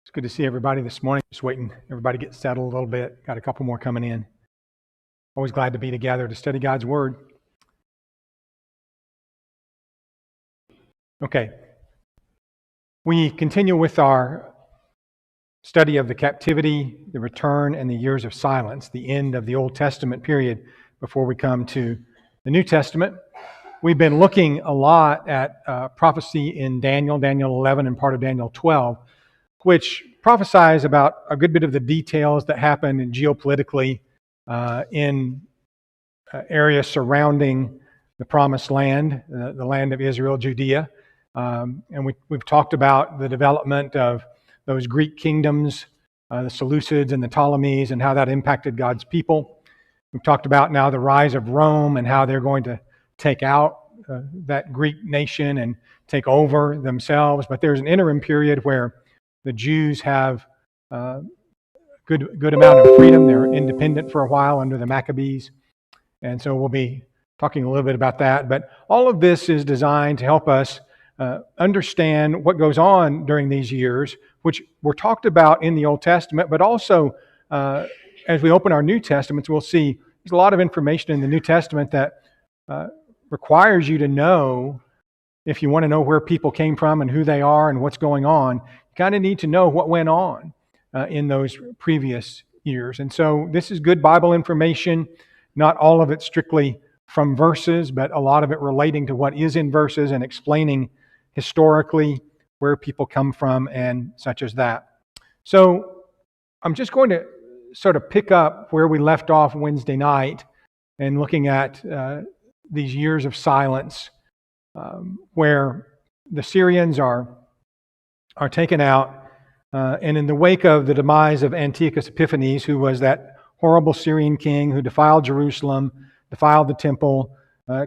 It's good to see everybody this morning. Just waiting everybody to get settled a little bit. Got a couple more coming in. Always glad to be together to study God's Word. Okay. We continue with our study of the captivity, the return, and the years of silence, the end of the Old Testament period before we come to the New Testament. We've been looking a lot at prophecy in Daniel 11, and part of Daniel 12, which prophesies about a good bit of the details that happen geopolitically in areas surrounding the Promised Land, the land of Israel, Judea. And we've talked about the development of those Greek kingdoms, the Seleucids and the Ptolemies, and how that impacted God's people. We've talked about now the rise of Rome and how they're going to take out that Greek nation and take over themselves. But there's an interim period where the Jews have good amount of freedom. They're independent for a while under the Maccabees. And so we'll be talking a little bit about that. But all of this is designed to help us understand what goes on during these years, which were talked about in the Old Testament, but also as we open our New Testaments, we'll see there's a lot of information in the New Testament that requires you to know, if you want to know where people came from and who they are and what's going on, you kind of need to know what went on in those previous years. And so this is good Bible information, not all of it strictly from verses, but a lot of it relating to what is in verses and explaining historically where people come from and such as that. So I'm just going to sort of pick up where we left off Wednesday night and looking at these years of silence where the Syrians are taken out, and in the wake of the demise of Antiochus Epiphanes, who was that horrible Syrian king who defiled Jerusalem, defiled the temple,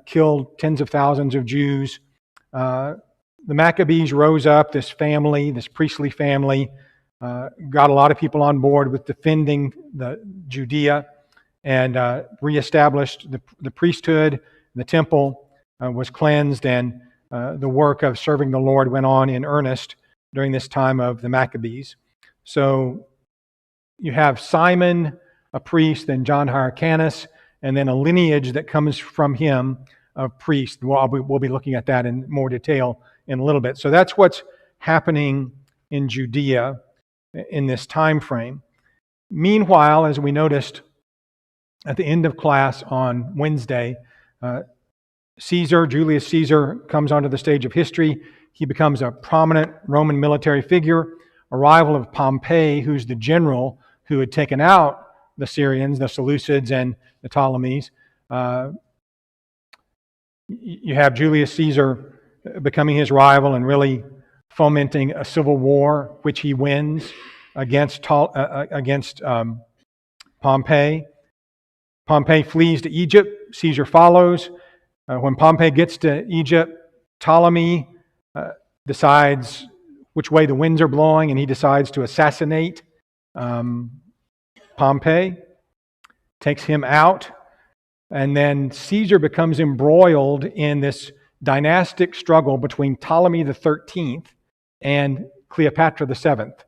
killed tens of thousands of Jews, the Maccabees rose up, this family, this priestly family, got a lot of people on board with defending the Judea and reestablished the priesthood. The temple was cleansed, and the work of serving the Lord went on in earnest during this time of the Maccabees. So you have Simon, a priest, then John Hyrcanus, and then a lineage that comes from him of priests. We'll be looking at that in more detail in a little bit. So that's what's happening in Judea in this time frame. Meanwhile, as we noticed at the end of class on Wednesday, Julius Caesar comes onto the stage of history. He becomes a prominent Roman military figure. Arrival of Pompey, who's the general who had taken out the Syrians, the Seleucids, and the Ptolemies. You have Julius Caesar becoming his rival and really fomenting a civil war, which he wins against Pompey. Pompey flees to Egypt. Caesar follows. When Pompey gets to Egypt, Ptolemy decides which way the winds are blowing, and he decides to assassinate Pompey, takes him out, and then Caesar becomes embroiled in this dynastic struggle between Ptolemy the 13th and Cleopatra the 7th,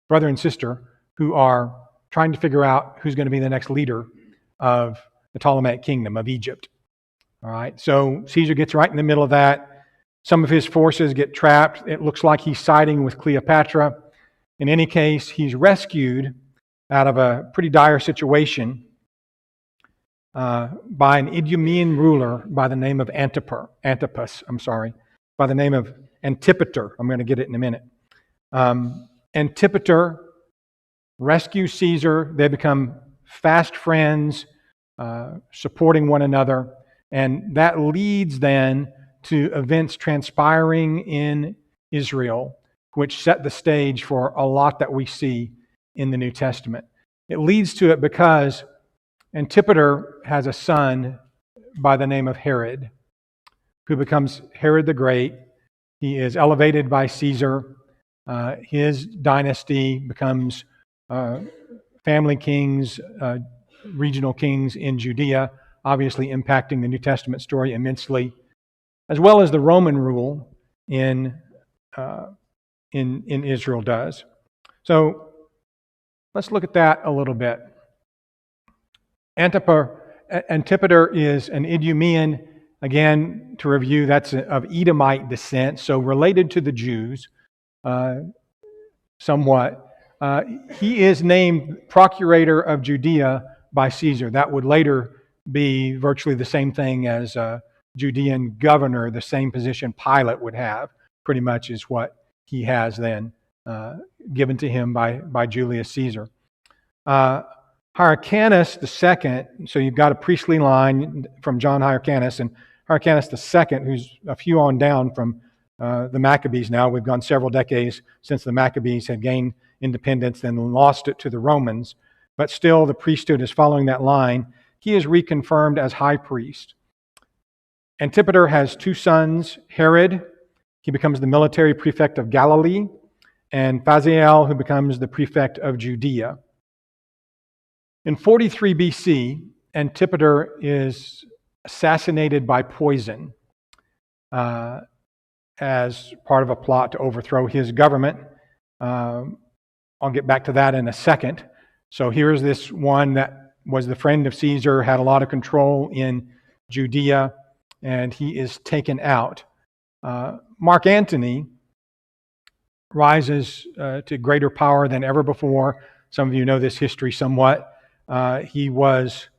brother and sister, who are trying to figure out who's going to be the next leader of the Ptolemaic kingdom of Egypt. All right, so Caesar gets right in the middle of that. Some of his forces get trapped. It looks like he's siding with Cleopatra. In any case, he's rescued out of a pretty dire situation by an Idumean ruler by the name of Antipater. By the name of Antipater. I'm going to get it in a minute. Antipater rescues Caesar. They become fast friends, supporting one another. And that leads then to events transpiring in Israel, which set the stage for a lot that we see in the New Testament. It leads to it because Antipater has a son by the name of Herod, who becomes Herod the Great. He is elevated by Caesar. His dynasty becomes family kings, regional kings in Judea, obviously impacting the New Testament story immensely, as well as the Roman rule in Israel does. So let's look at that a little bit. Antipater is an Idumean. Again, to review, that's of Edomite descent, so related to the Jews somewhat. He is named procurator of Judea by Caesar. That would later be virtually the same thing as Judean governor, the same position Pilate would have, pretty much is what he has then, given to him by Julius Caesar. Hyrcanus II, so you've got a priestly line from John Hyrcanus, and Hyrcanus II, who's a few on down from the Maccabees now. We've gone several decades since the Maccabees had gained independence and lost it to the Romans, but still the priesthood is following that line. He is reconfirmed as high priest. Antipater has two sons, Herod, he becomes the military prefect of Galilee, and Phasael, who becomes the prefect of Judea. In 43 BC, Antipater is assassinated by poison as part of a plot to overthrow his government. I'll get back to that in a second. So here's this one that was the friend of Caesar, had a lot of control in Judea, and he is taken out. Mark Antony rises to greater power than ever before. Some of you know this history somewhat. He was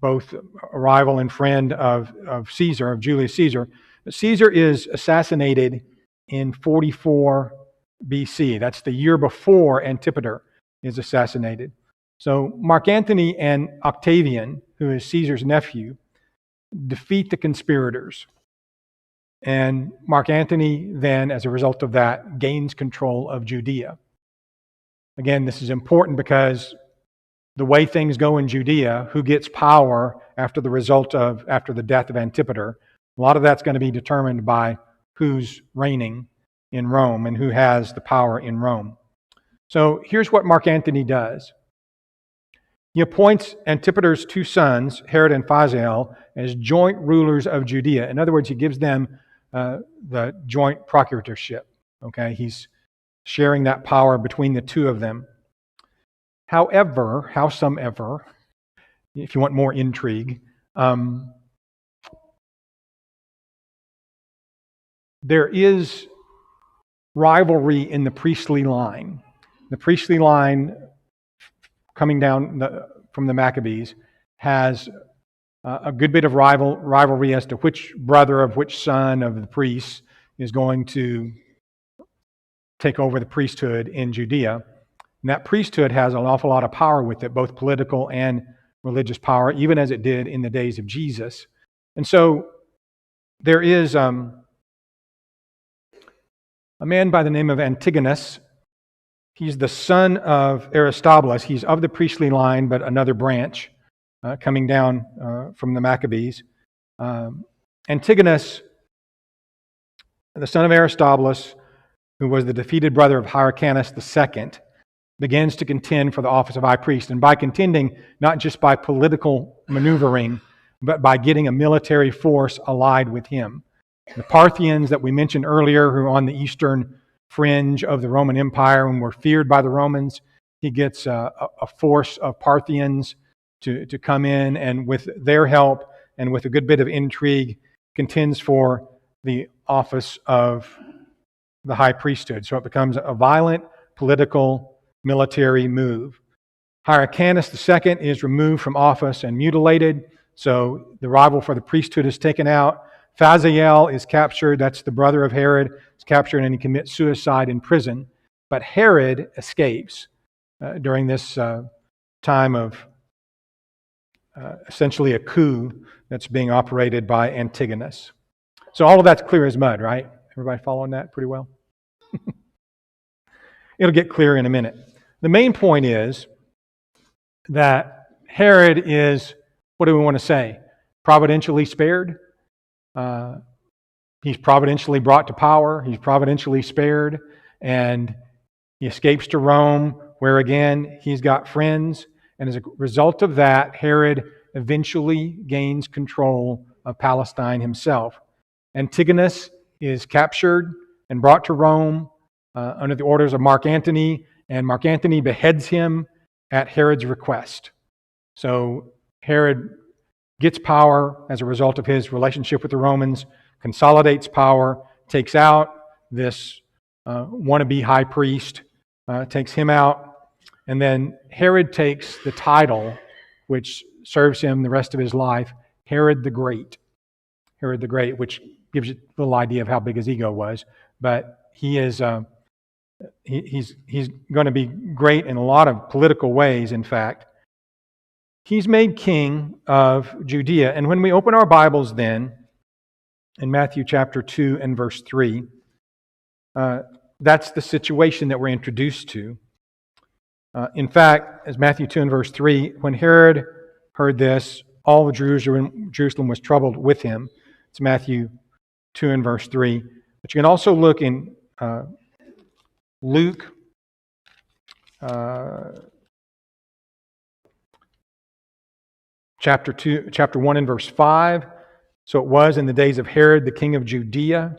both a rival and friend of Caesar, of Julius Caesar. But Caesar is assassinated in 44 BC. That's the year before Antipater is assassinated. So Mark Antony and Octavian, who is Caesar's nephew, defeat the conspirators. And Mark Antony then, as a result of that, gains control of Judea. Again, this is important because the way things go in Judea, who gets power after the death of Antipater, a lot of that's going to be determined by who's reigning in Rome and who has the power in Rome. So here's what Mark Antony does. He appoints Antipater's two sons, Herod and Phasael, as joint rulers of Judea. In other words, he gives them the joint procuratorship. Okay, he's sharing that power between the two of them. However, howsomever, if you want more intrigue, there is rivalry in the priestly line. The priestly line coming down from the Maccabees has a good bit of rivalry as to which brother of which son of the priests is going to take over the priesthood in Judea. And that priesthood has an awful lot of power with it, both political and religious power, even as it did in the days of Jesus. And so there is a man by the name of Antigonus. He's the son of Aristobulus. He's of the priestly line, but another branch coming down from the Maccabees. Antigonus, the son of Aristobulus, who was the defeated brother of Hyrcanus II, begins to contend for the office of high priest. And by contending, not just by political maneuvering, but by getting a military force allied with him. The Parthians that we mentioned earlier, who are on the eastern fringe of the Roman Empire and were feared by the Romans, he gets a force of Parthians to come in, and with their help and with a good bit of intrigue, contends for the office of the high priesthood. So it becomes a violent political military move. Hyrcanus II is removed from office and mutilated, so the rival for the priesthood is taken out. Phasael is captured, that's the brother of Herod, is captured and he commits suicide in prison. But Herod escapes during this time of essentially a coup that's being operated by Antigonus. So all of that's clear as mud, right? Everybody following that pretty well? It'll get clear in a minute. The main point is that Herod is, what do we want to say, providentially spared? He's providentially brought to power. He's providentially spared. And he escapes to Rome, where again, he's got friends. And as a result of that, Herod eventually gains control of Palestine himself. Antigonus is captured and brought to Rome. under the orders of Mark Antony, and Mark Antony beheads him at Herod's request. So Herod gets power as a result of his relationship with the Romans, consolidates power, takes out this wannabe high priest, takes him out, and then Herod takes the title, which serves him the rest of his life, Herod the Great. Herod the Great, which gives you a little idea of how big his ego was. But he is he's going to be great in a lot of political ways, in fact. He's made king of Judea. And when we open our Bibles then, in Matthew chapter 2 and verse 3, that's the situation that we're introduced to. In fact, as Matthew 2 and verse 3, when Herod heard this, all of Jerusalem was troubled with him. It's Matthew 2 and verse 3. But you can also look in Luke chapter 1 and verse 5. So it was in the days of Herod, the king of Judea.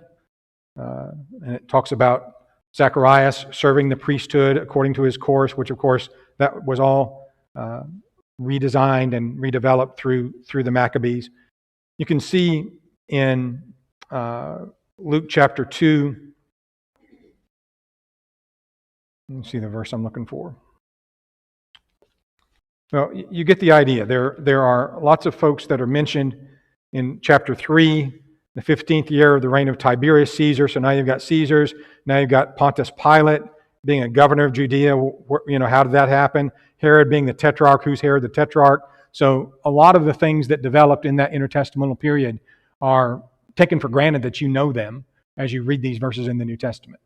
And it talks about Zacharias serving the priesthood according to his course, which of course that was all redesigned and redeveloped through the Maccabees. You can see in Luke chapter 2, let me see the verse I'm looking for. Well, you get the idea. There are lots of folks that are mentioned in chapter 3, the 15th year of the reign of Tiberius Caesar. So now you've got Caesars. Now you've got Pontius Pilate being a governor of Judea. How did that happen? Herod being the tetrarch. Who's Herod the tetrarch? So a lot of the things that developed in that intertestamental period are taken for granted that you know them as you read these verses in the New Testament.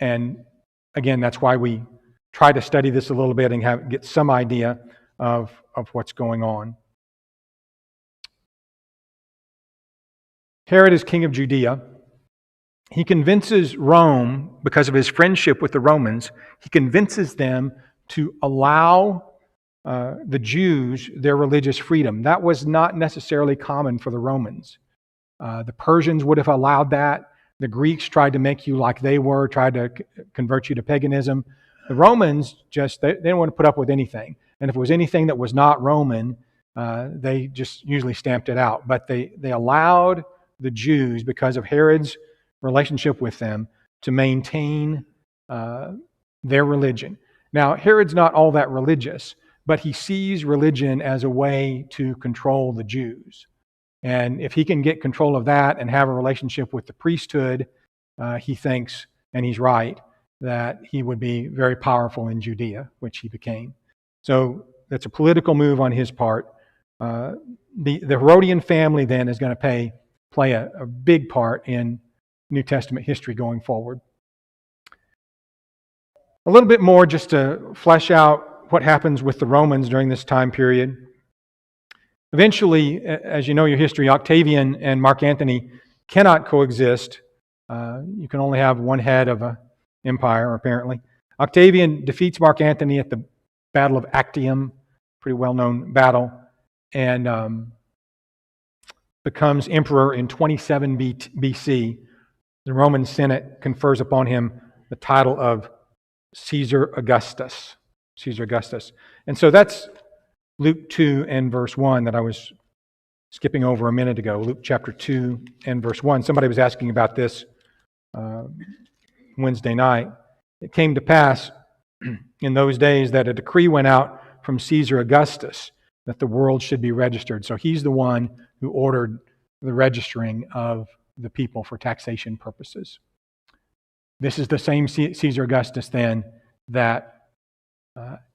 And again, that's why we try to study this a little bit and get some idea of what's going on. Herod is king of Judea. He convinces Rome, because of his friendship with the Romans, he convinces them to allow the Jews their religious freedom. That was not necessarily common for the Romans. The Persians would have allowed that. The Greeks tried to make you like they were, tried to convert you to paganism. The Romans they didn't want to put up with anything. And if it was anything that was not Roman, they just usually stamped it out. But they allowed the Jews, because of Herod's relationship with them, to maintain their religion. Now, Herod's not all that religious, but he sees religion as a way to control the Jews. And if he can get control of that and have a relationship with the priesthood, he thinks, and he's right, that he would be very powerful in Judea, which he became. So that's a political move on his part. The Herodian family then is going to play a big part in New Testament history going forward. A little bit more just to flesh out what happens with the Romans during this time period. Eventually, as you know your history, Octavian and Mark Antony cannot coexist. You can only have one head of an empire, apparently. Octavian defeats Mark Antony at the Battle of Actium, pretty well-known battle, and becomes emperor in 27 BC. The Roman Senate confers upon him the title of Caesar Augustus. Caesar Augustus. And so that's Luke 2 and verse 1 that I was skipping over a minute ago. Luke chapter 2 and verse 1. Somebody was asking about this Wednesday night. It came to pass in those days that a decree went out from Caesar Augustus that the world should be registered. So he's the one who ordered the registering of the people for taxation purposes. This is the same Caesar Augustus then that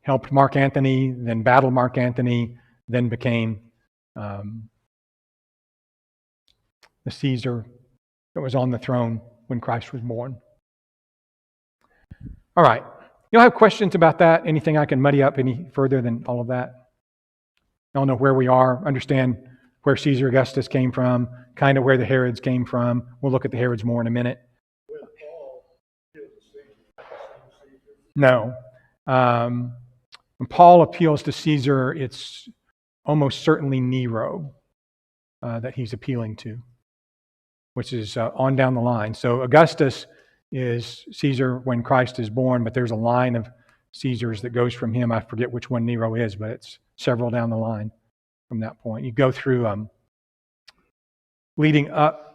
helped Mark Antony, then battled Mark Antony, then became the Caesar that was on the throne when Christ was born. All right. You'll have questions about that? Anything I can muddy up any further than all of that? Y'all know where we are, understand where Caesar Augustus came from, kind of where the Herods came from. We'll look at the Herods more in a minute. No. When Paul appeals to Caesar, it's almost certainly Nero that he's appealing to, which is on down the line. So Augustus is Caesar when Christ is born, but there's a line of Caesars that goes from him. I forget which one Nero is, but it's several down the line from that point. You go through leading up.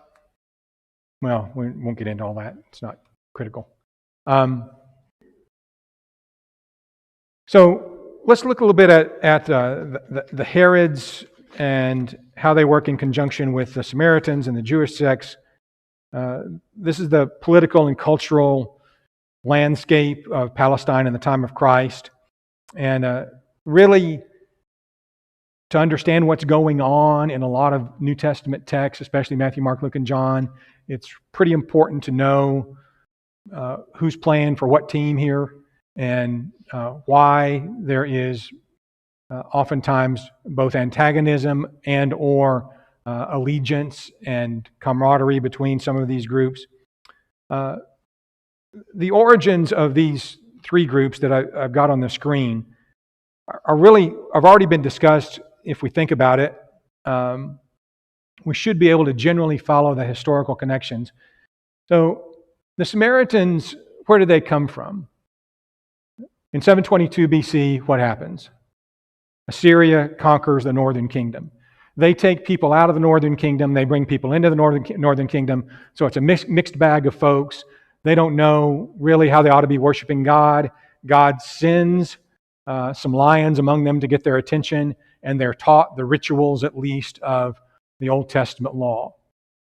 Well, we won't get into all that. It's not critical. So let's look a little bit at the Herods and how they work in conjunction with the Samaritans and the Jewish sects. This is the political and cultural landscape of Palestine in the time of Christ. And really, to understand what's going on in a lot of New Testament texts, especially Matthew, Mark, Luke, and John, it's pretty important to know who's playing for what team here and why there is oftentimes both antagonism and or allegiance and camaraderie between some of these groups. The origins of these three groups that I've got on the screen are really, have already been discussed. If we think about it, we should be able to generally follow the historical connections. So the Samaritans, where did they come from? In 722 BC, what happens? Assyria conquers the northern kingdom. They take people out of the northern kingdom. They bring people into the northern kingdom. So it's a mixed bag of folks. They don't know really how they ought to be worshiping God. God sends some lions among them to get their attention, and they're taught the rituals, at least, of the Old Testament law.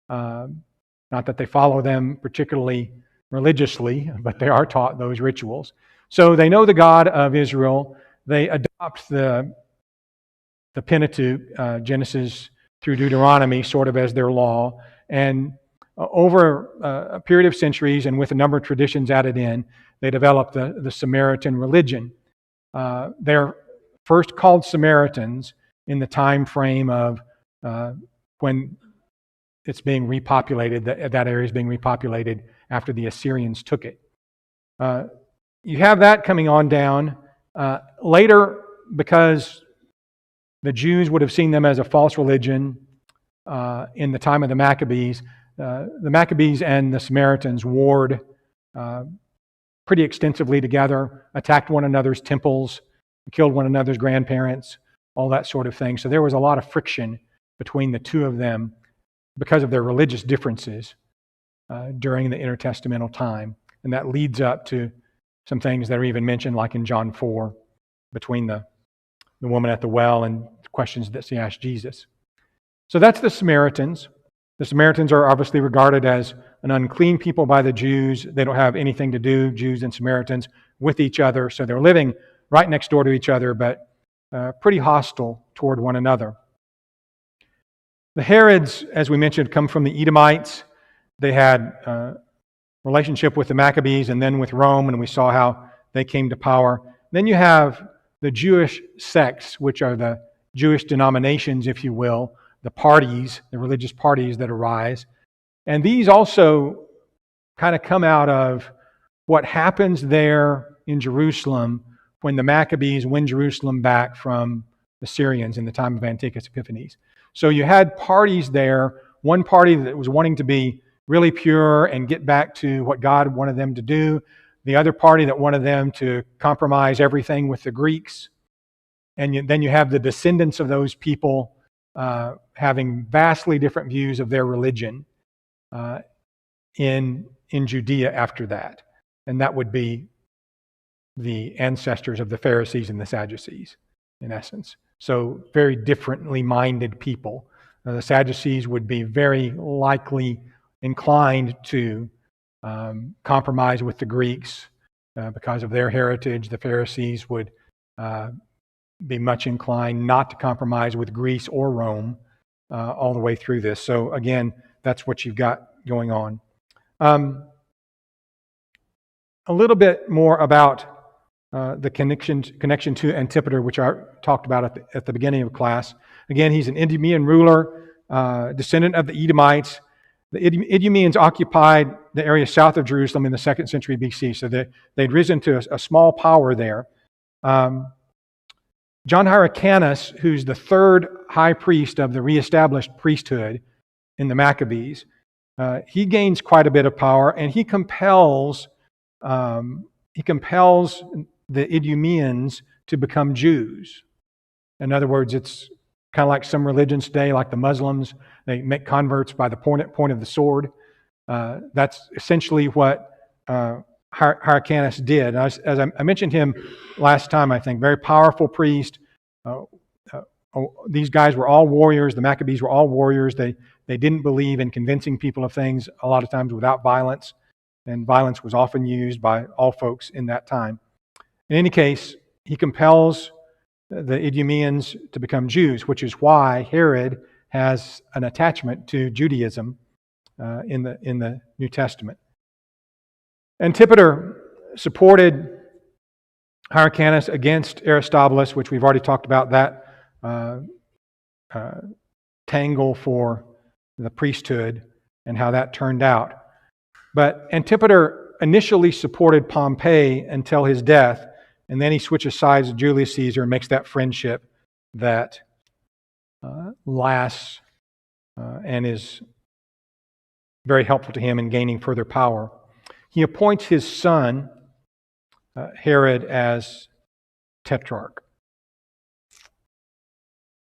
Not that they follow them particularly religiously, but they are taught those rituals. So they know the God of Israel. They adopt the Pentateuch, Genesis through Deuteronomy, sort of as their law. And over a period of centuries, and with a number of traditions added in, they developed the Samaritan religion. They're first called Samaritans in the time frame of when it's being repopulated, that area is being repopulated after the Assyrians took it. You have that coming on down. Later, because the Jews would have seen them as a false religion in the time of the Maccabees and the Samaritans warred pretty extensively together, attacked one another's temples, killed one another's grandparents, all that sort of thing. So there was a lot of friction between the two of them because of their religious differences during the intertestamental time. And that leads up to some things that are even mentioned, like in John 4, between the woman at the well and questions that she asked Jesus. So that's the Samaritans. The Samaritans are obviously regarded as an unclean people by the Jews. They don't have anything to do, Jews and Samaritans, with each other. So they're living right next door to each other, but pretty hostile toward one another. The Herods, as we mentioned, come from the Edomites. They had relationship with the Maccabees and then with Rome, and we saw how they came to power. Then you have the Jewish sects, which are the Jewish denominations, if you will, the parties, the religious parties that arise. And these also kind of come out of what happens there in Jerusalem when the Maccabees win Jerusalem back from the Syrians in the time of Antiochus Epiphanes. So you had parties there, one party that was wanting to be really pure and get back to what God wanted them to do, the other party that wanted them to compromise everything with the Greeks. And then you have the descendants of those people having vastly different views of their religion in Judea after that. And that would be the ancestors of the Pharisees and the Sadducees, in essence. So very differently minded people. The Sadducees would be very likely inclined to compromise with the Greeks because of their heritage. The Pharisees would be much inclined not to compromise with Greece or Rome all the way through this. So again, that's what you've got going on. A little bit more about the connection to Antipater, which I talked about at the beginning of class. Again, he's an Idumean ruler, descendant of the Edomites. The Idumeans occupied the area south of Jerusalem in the 2nd century BC, so they'd risen to a small power there. John Hyrcanus, who's the third high priest of the reestablished priesthood in the Maccabees, he gains quite a bit of power, and he compels the Idumeans to become Jews. In other words, it's kind of like some religions today, like the Muslims. They make converts by the point of the sword. That's essentially what Hyrcanus did. As I mentioned him last time, I think, very powerful priest. These guys were all warriors. The Maccabees were all warriors. They didn't believe in convincing people of things a lot of times without violence, and violence was often used by all folks in that time. In any case, he compels the Idumeans to become Jews, which is why Herod has an attachment to Judaism in the New Testament. Antipater supported Hyrcanus against Aristobulus, which we've already talked about that tangle for the priesthood and how that turned out. But Antipater initially supported Pompey until his death, and then he switches sides with Julius Caesar and makes that friendship that lasts and is very helpful to him in gaining further power. He appoints his son, Herod, as tetrarch.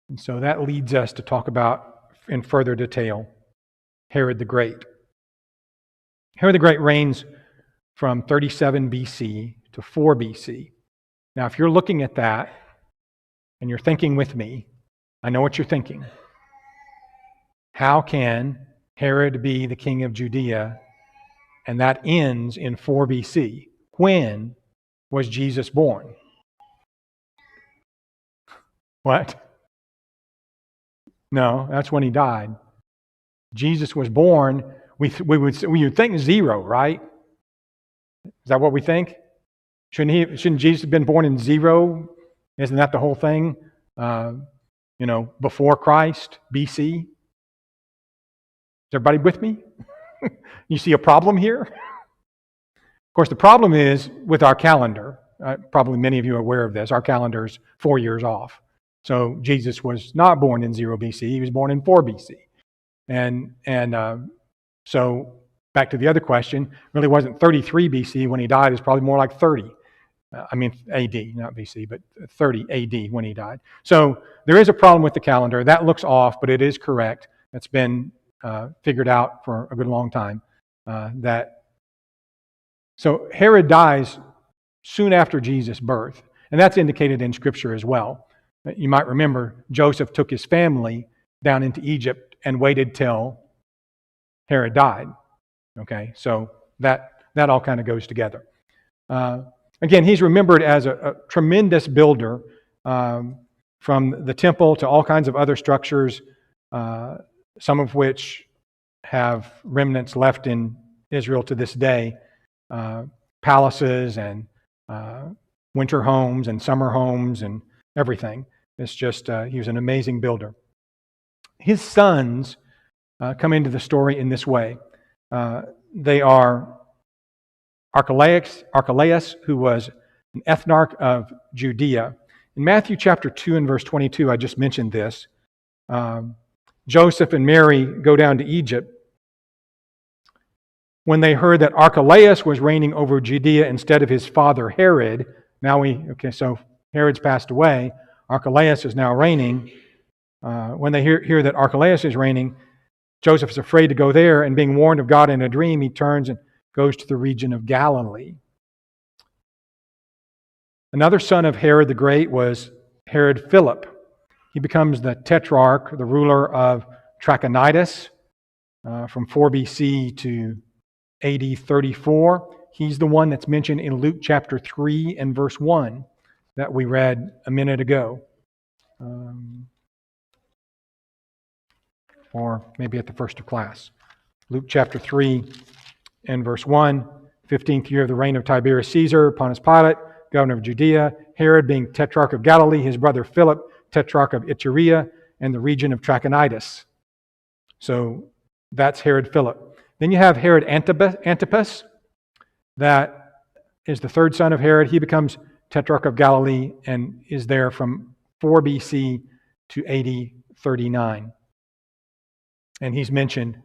And so that leads us to talk about, in further detail, Herod the Great. Herod the Great reigns from 37 BC to 4 BC. Now, if you're looking at that and you're thinking with me, I know what you're thinking. How can Herod be the king of Judea and that ends in 4 BC? When was Jesus born? What? No, that's when he died. Jesus was born, we would think 0, right? Is that what we think? Shouldn't Jesus have been born in 0? Isn't that the whole thing? Before Christ, BC? Is everybody with me? You see a problem here? Of course, the problem is with our calendar. Probably many of you are aware of this. Our calendar is 4 years off. So Jesus was not born in 0 BC. He was born in 4 BC. And so back to the other question, really wasn't 33 BC when he died. It's probably more like 30. AD, not BC, but 30 AD when he died. So there is a problem with the calendar. That looks off, but it is correct. That's been figured out for a good long time. So Herod dies soon after Jesus' birth, and that's indicated in Scripture as well. You might remember Joseph took his family down into Egypt and waited till Herod died. Okay, so that all kind of goes together. Again, he's remembered as a tremendous builder, from the temple to all kinds of other structures, some of which have remnants left in Israel to this day, palaces and winter homes and summer homes and everything. It's just, he was an amazing builder. His sons come into the story in this way. They are Archelaus, who was an ethnarch of Judea. In Matthew chapter 2 and verse 22, I just mentioned this. Joseph and Mary go down to Egypt. When they heard that Archelaus was reigning over Judea instead of his father Herod, so Herod's passed away. Archelaus is now reigning. When they hear that Archelaus is reigning, Joseph is afraid to go there, and being warned of God in a dream, he turns and goes to the region of Galilee. Another son of Herod the Great was Herod Philip. He becomes the tetrarch, the ruler of Trachonitis, from 4 BC to AD 34. He's the one that's mentioned in Luke chapter 3 and verse 1 that we read a minute ago. Or maybe at the first of class. Luke chapter 3 and verse 1, 15th year of the reign of Tiberius Caesar, Pontius Pilate, governor of Judea, Herod being tetrarch of Galilee, his brother Philip, tetrarch of Iturea, and the region of Trachonitis. So that's Herod Philip. Then you have Herod Antipas, that is the third son of Herod. He becomes tetrarch of Galilee and is there from 4 BC to AD 39. And he's mentioned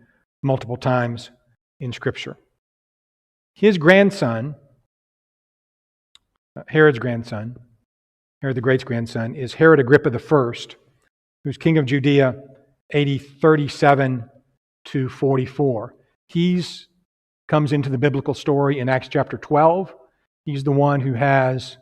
multiple times in Scripture. His grandson, Herod's grandson, Herod the Great's grandson, is Herod Agrippa I, who's king of Judea, AD 37 to 44. He's comes into the biblical story in Acts chapter 12. He's the one who has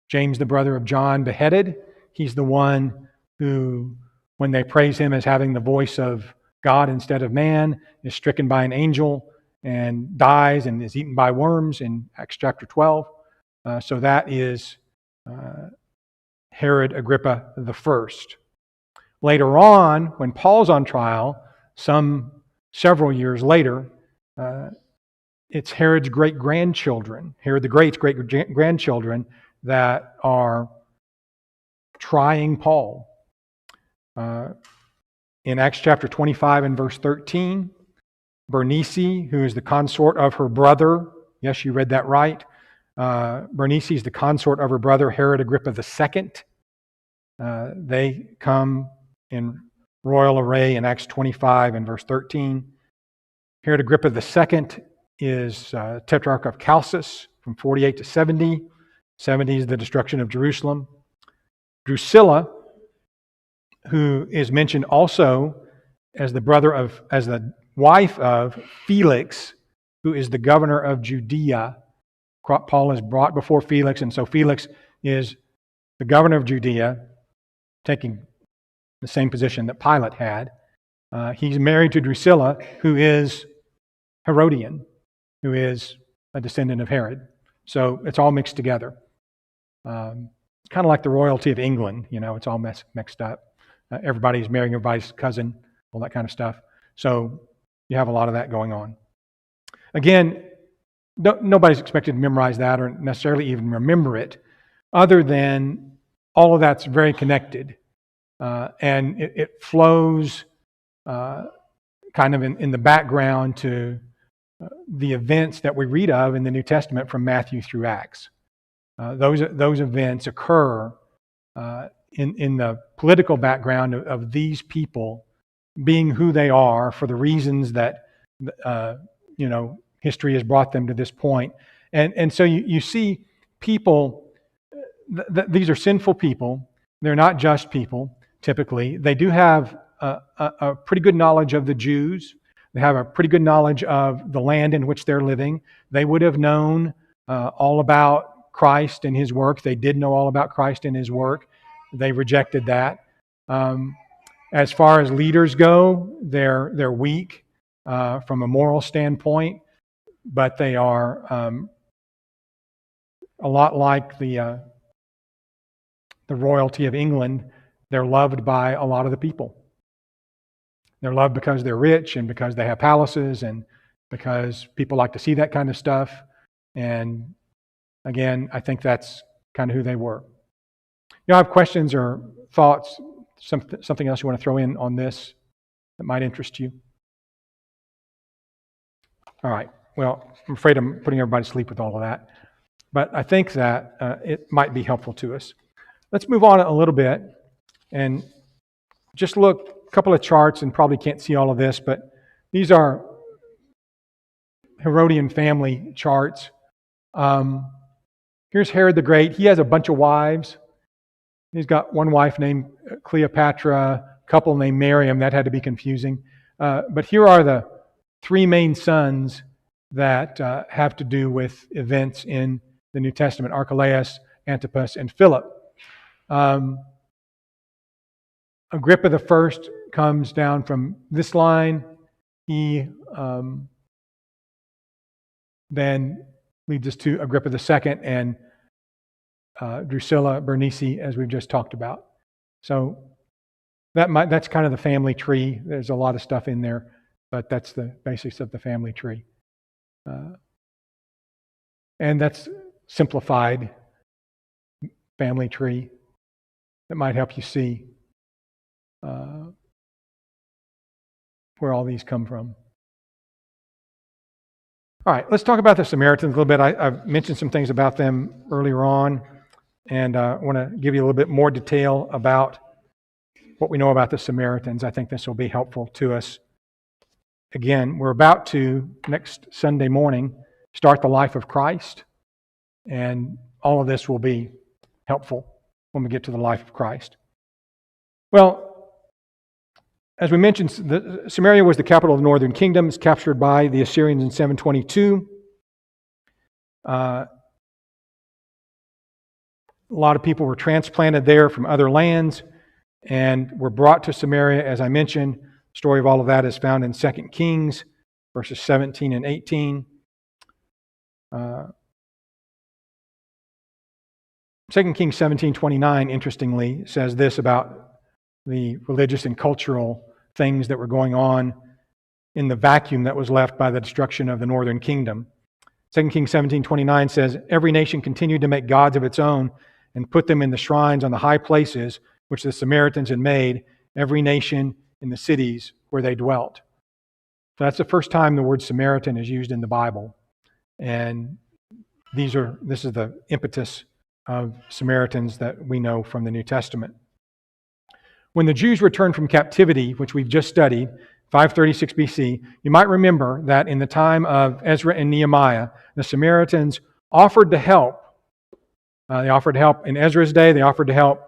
James, the brother of John, beheaded. He's the one who, when they praise him as having the voice of God instead of man, is stricken by an angel and dies and is eaten by worms in Acts chapter 12. So that is Herod Agrippa I. Later on, when Paul's on trial, several years later, it's Herod's great-grandchildren, Herod the Great's great-grandchildren, that are trying Paul. In Acts chapter 25 and verse 13, Bernice, who is the consort of her brother, yes, you read that right. Bernice is the consort of her brother, Herod Agrippa II. They come in royal array in Acts 25 and verse 13. Herod Agrippa II is Tetrarch of Chalcis from 48 to 70. 70 is the destruction of Jerusalem. Drusilla, who is mentioned also as the wife of Felix, who is the governor of Judea. Paul is brought before Felix, and so Felix is the governor of Judea, taking the same position that Pilate had. He's married to Drusilla, who is Herodian, who is a descendant of Herod. So it's all mixed together. Kind of like the royalty of England, it's all mixed up. Everybody's marrying everybody's cousin, all that kind of stuff. So you have a lot of that going on. Again, nobody's expected to memorize that or necessarily even remember it, other than all of that's very connected. And it flows kind of in the background to the events that we read of in the New Testament from Matthew through Acts. Those events occur in the political background of these people being who they are for the reasons that history has brought them to this point. And so you see people, these are sinful people. They're not just people, typically. They do have a pretty good knowledge of the Jews. They have a pretty good knowledge of the land in which they're living. They would have known all about Christ and his work. They did know all about Christ and his work. They rejected that. As far as leaders go, they're weak from a moral standpoint, but they are a lot like the royalty of England. They're loved by a lot of the people. They're loved because they're rich and because they have palaces and because people like to see that kind of stuff. And again, I think that's kind of who they were. You have questions or thoughts, something else you want to throw in on this that might interest you? All right. Well, I'm afraid I'm putting everybody to sleep with all of that. But I think that it might be helpful to us. Let's move on a little bit and just look a couple of charts, and probably can't see all of this, but these are Herodian family charts. Here's Herod the Great. He has a bunch of wives. He's got one wife named Cleopatra, a couple named Miriam. That had to be confusing. But here are the three main sons that have to do with events in the New Testament: Archelaus, Antipas, and Philip. Agrippa the First comes down from this line. He then leads us to Agrippa the Second and Drusilla, Bernice, as we've just talked about. So that's kind of the family tree. There's a lot of stuff in there, but that's the basics of the family tree. And that's simplified family tree that might help you see where all these come from. All right, let's talk about the Samaritans a little bit. I've mentioned some things about them earlier on, and I want to give you a little bit more detail about what we know about the Samaritans. I think this will be helpful to us. again, we're about to, next Sunday morning, start the life of Christ. And all of this will be helpful when we get to the life of Christ. Well, as we mentioned, Samaria was the capital of the northern kingdom. It's captured by the Assyrians in 722. A lot of people were transplanted there from other lands and were brought to Samaria, as I mentioned. The story of all of that is found in 2 Kings, verses 17 and 18. 2 Kings 17:29, interestingly, says this about the religious and cultural things that were going on in the vacuum that was left by the destruction of the northern kingdom. 2 Kings 17:29 says, "Every nation continued to make gods of its own and put them in the shrines on the high places which the Samaritans had made, every nation in the cities where they dwelt." So that's the first time the word Samaritan is used in the Bible. And this is the impetus of Samaritans that we know from the New Testament. When the Jews returned from captivity, which we've just studied, 536 BC, you might remember that in the time of Ezra and Nehemiah, the Samaritans offered to help. They offered to help in Ezra's day. They offered to help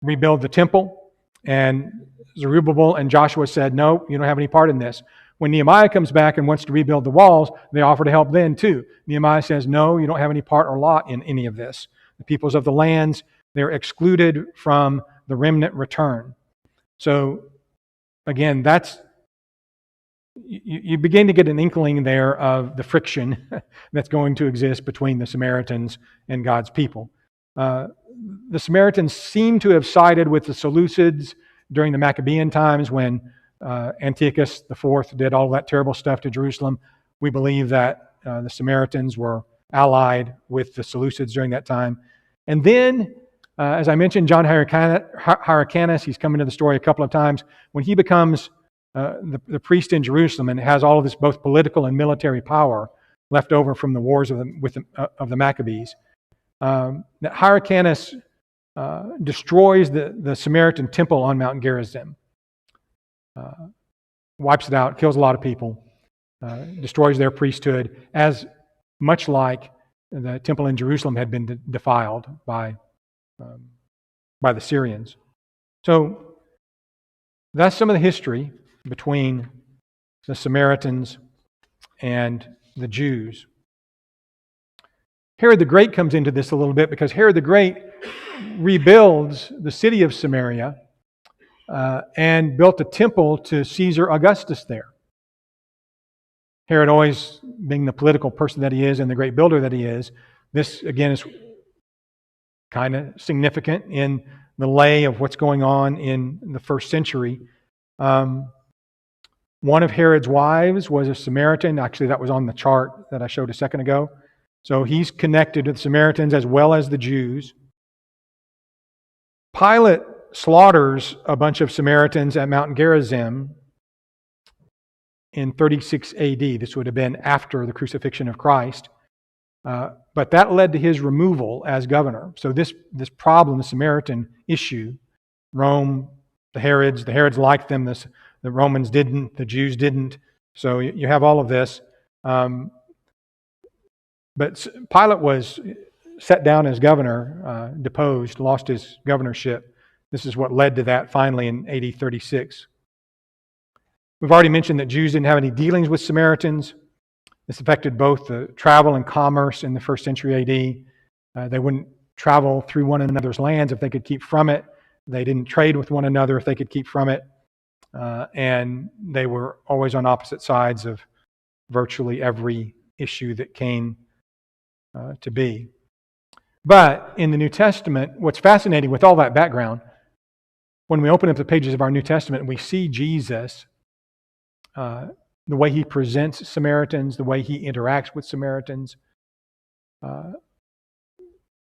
rebuild the temple. And Zerubbabel and Joshua said, "No, you don't have any part in this." When Nehemiah comes back and wants to rebuild the walls, they offer to help then too. Nehemiah says, "No, you don't have any part or lot in any of this." The peoples of the lands, they're excluded from the remnant return. So again, you begin to get an inkling there of the friction that's going to exist between the Samaritans and God's people. The Samaritans seem to have sided with the Seleucids during the Maccabean times when Antiochus IV did all that terrible stuff to Jerusalem. We believe that the Samaritans were allied with the Seleucids during that time. And then, as I mentioned, John Hyrcanus, he's come into the story a couple of times. When he becomes the priest in Jerusalem and has all of this both political and military power left over from the wars of the Maccabees, that Hyrcanus destroys the Samaritan temple on Mount Gerizim. Wipes it out, kills a lot of people, destroys their priesthood, as much like the temple in Jerusalem had been defiled by the Syrians. So that's some of the history between the Samaritans and the Jews. Herod the Great comes into this a little bit because Herod the Great rebuilds the city of Samaria and built a temple to Caesar Augustus there. Herod, always being the political person that he is and the great builder that he is, this again is kind of significant in the lay of what's going on in the first century. One of Herod's wives was a Samaritan. Actually, that was on the chart that I showed a second ago. So he's connected to the Samaritans as well as the Jews. Pilate slaughters a bunch of Samaritans at Mount Gerizim in 36 AD. This would have been after the crucifixion of Christ. But that led to his removal as governor. So this problem, the Samaritan issue, Rome, the Herods liked them, the Romans didn't, the Jews didn't. So you have all of this. But Pilate was set down as governor, deposed, lost his governorship. This is what led to that finally in AD 36. We've already mentioned that Jews didn't have any dealings with Samaritans. This affected both the travel and commerce in the first century AD. They wouldn't travel through one another's lands if they could keep from it. They didn't trade with one another if they could keep from it. And they were always on opposite sides of virtually every issue that came to be. But in the New Testament, what's fascinating with all that background, when we open up the pages of our New Testament and we see Jesus, the way he presents Samaritans, the way he interacts with Samaritans.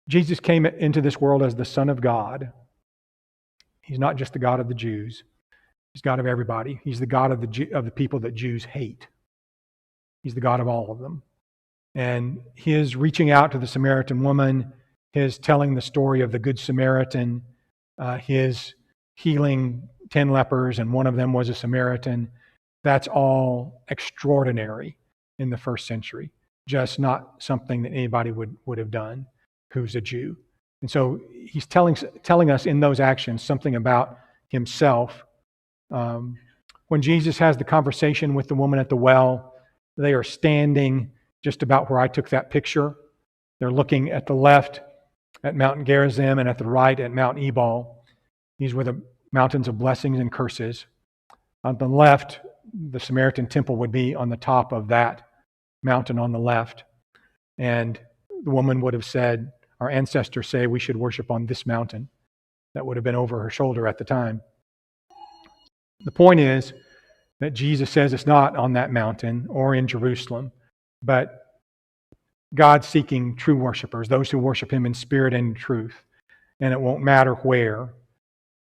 Jesus came into this world as the Son of God. He's not just the God of the Jews. He's God of everybody. He's the God of the people that Jews hate. He's the God of all of them. And his reaching out to the Samaritan woman, his telling the story of the Good Samaritan, his healing 10 lepers, and one of them was a Samaritan, That's all extraordinary in the first century, just not something that anybody would have done who's a Jew. And so he's telling us in those actions something about himself. When Jesus has the conversation with the woman at the well, they are standing just about where I took that picture. They're looking at the left at Mount Gerizim and at the right at Mount Ebal. These were the mountains of blessings and curses. On the left, the Samaritan temple would be on the top of that mountain on the left. And the woman would have said, our ancestors say we should worship on this mountain. That would have been over her shoulder at the time. The point is that Jesus says it's not on that mountain or in Jerusalem, but God's seeking true worshipers, those who worship him in spirit and in truth. And it won't matter where,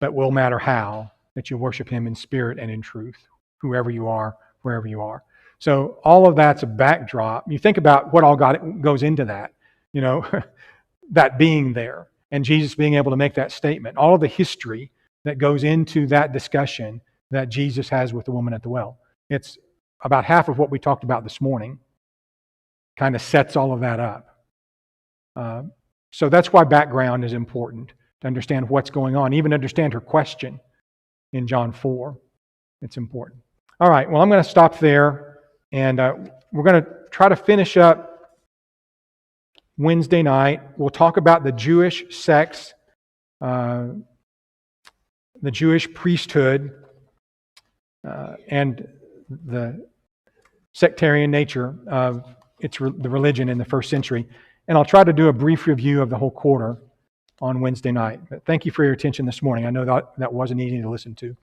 but will matter how, that you worship him in spirit and in truth, whoever you are, wherever you are. So all of that's a backdrop. You think about what all goes into that, that being there and Jesus being able to make that statement, all of the history that goes into that discussion that Jesus has with the woman at the well. It's about half of what we talked about this morning, kind of sets all of that up. So that's why background is important, to understand what's going on, even understand her question in John 4. It's important. All right, well, I'm going to stop there, and we're going to try to finish up Wednesday night. We'll talk about the Jewish sects, the Jewish priesthood, and the sectarian nature of the religion in the first century. And I'll try to do a brief review of the whole quarter on Wednesday night. But thank you for your attention this morning. I know that wasn't easy to listen to.